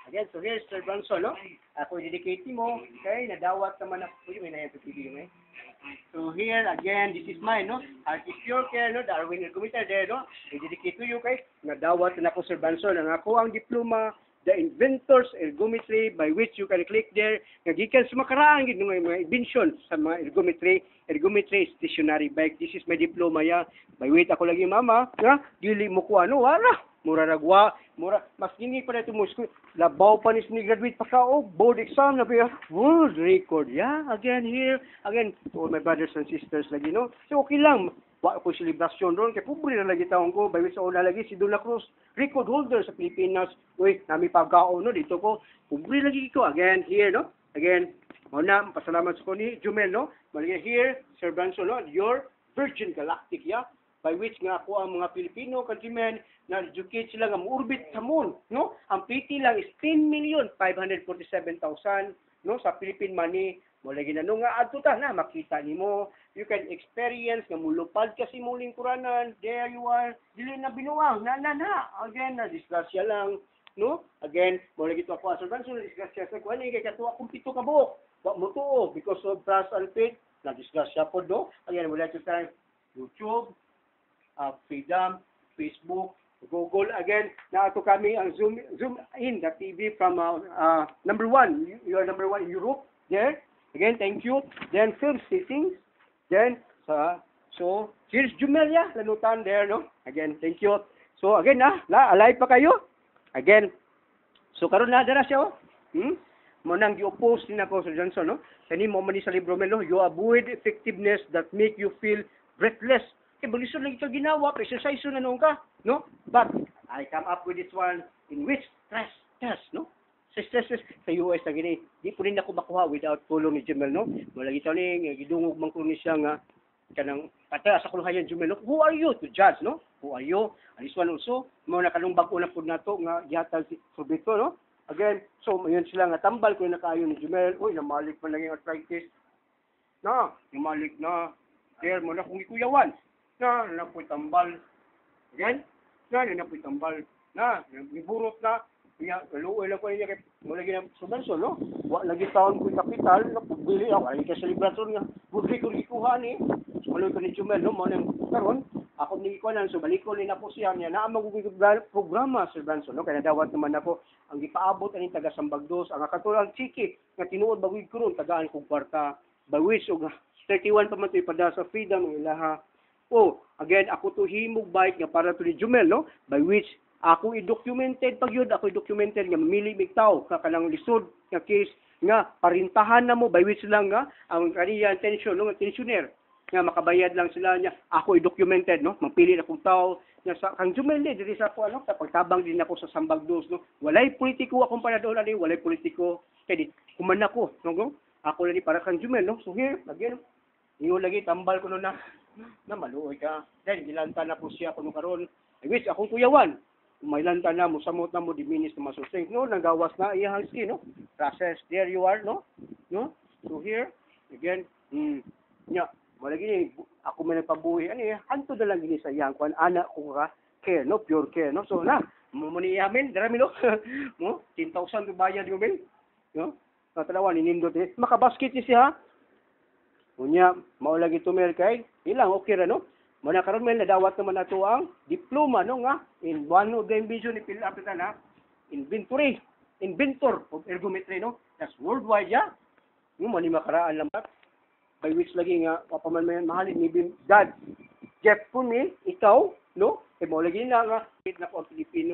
Again, so here's Sir Bronson, no? Ako dedicate mo, okay? Nadawat naman ako. Uy, may nayan sa TV, eh. So here, again, this is mine, no? Artist Pure Care, no? Darwin Ergometer there, no? I dedicate to you, okay? Nadawat na ako, Sir Bronson. Ang ako ang diploma, the inventor's ergometry by which you can click there. Nagikan sa makaraan, mga invention sa mga ergometry stationary bike. This is my diploma, ya. By which ako lagi, mama, nga, dili mo ko ano, wala. Mura ragwa, mura, mas hindi pa na ito mo, labaw pa ni graduate pa ka, oh, board exam na ba, world record, yeah, again here, again, to all my brothers and sisters lagi, no, so okay lang, wa ako celebration doon, kaya pobre na lagi taong ko, by which sa una lagi, si Dula Cruz, record holder sa Pilipinas, uy, nami pagkaon, no, dito ko, pobre lagi ko, again, here, no, again, mauna, pasalamat sa ko ni Jumel, no, malagay here, Sir Branson, no, your Virgin Galactic, yeah, by which nga ako ang mga Pilipino countrymen na educate sila nga mo-orbit sa moon, no? Ang PT lang is 10,547,000, no? Sa Philippine money, mo lagi na no nga adto ta na makita nimo, you can experience nga mulupad kasi mo lingkuranan, there you are, dili na binuang, na again na disgrasya lang, no? Again, mo lagi to ako asurban so disgrasya sa kuan kay katuwa kung pito ka buok, wa mo tuo because of trust and faith, na disgrasya pod do. Again, mo lagi to YouTube, Freedom, Facebook, Google, again, na ato kami ang zoom in the TV from number 1, you are number 1 in Europe, there, again, thank you, then film settings, then, so, here's Jumelia, lanutan there, no, again, thank you, so, again, alive pa kayo, again, so, karon na, dara siya, mo nang gi-oppose din ako sa Johnson, no, kani mo man ni sa libro melo, you avoid effectiveness that make you feel breathless. Bulisod lang ito ginawa, exercise na nung ka, no? But, I come up with this one, in which stress test, no? Stress sa US na gini, di po rin ako makuha without tulong ni Jumel, no? Malagi ito ni, gidungog man ko ni siya nga, kanang, pata sa kuluhayan Jumel, no? Who are you to judge, no? Who are you? And this one also, mo na kanong bago na po na to, nga, yata si Sobrito, no? Again, so, yun sila nga, tambal ko yung nakaayon ni Jumel, uy, namalik man lang yung arthritis, na, namalik na, there mo na kung ikuyawan, na napoy tambal. Again? Na napoy tambal. Na giburot na. Kaya luoy lang ko niya kay mo lagi na subanso, no? Wa lagi taon ko kapital na pubili ako ay ka celebratory nga. Budri ko gikuha ni. Suloy ko ni Jumel, no? Mo nang karon ako ni ko nan so balik ko ni na po siya niya na magugig programa Sir Branson, no? Kaya dawat naman ako ang gipaabot ani taga Sambagdos ang katulang chiki nga tinuod bagwig ko ron tagaan kog kwarta. Bawis og 31 pa man to ipada sa Freedom ang ilaha. Oh, again, ako to himog bike nga para to ni Jumel, no? By which, ako i-documented pag yun, nga mamili mig tao, kanang lisod, nga case, nga parintahan na mo, by which lang nga, ang kaniyang tension, no? Tensioner, nga makabayad lang sila niya, ako i-documented, no? Magpili na kong tao, nga sa, kang Jumel, diri sa ako, ano? Pagtabang din ako sa Sambagdos, no? Walay politiko akong panadol, walay politiko, kaya di, kuman ako, no? Ako lagi para kang Jumel, no? So here, again, iyo lagi, tambal ko na maluoy ka. Then, ilanta na po siya kung karon. I wish, akong kuyawan. May lanta na mo, samot na mo, diminis na masusing. No, nagawas na, iyahang skin, no? Process, there you are, no? No? So here, again, malagi, ako may nagpabuhi, hanto na lang gini sa iyang, kung anak ko ka, care, no? Pure care, no? So, mumuni yamin, darami, no? No? 10,000 bayad yung bil, no? Natalawan, inindot, makabasket siya, ha? Unya, maulagi tumel kay ilang okay ra no. Muna karon may nadawat naman nato ang diploma no nga in one of the invention ni Phil Apita na inventor of ergometry no. That's worldwide ya. Yung mo ni makaraan lang by which lagi nga papaman man mahalin ni Dad Jeff Pumi ikaw no. E mo lagi na nga na ko Pilipino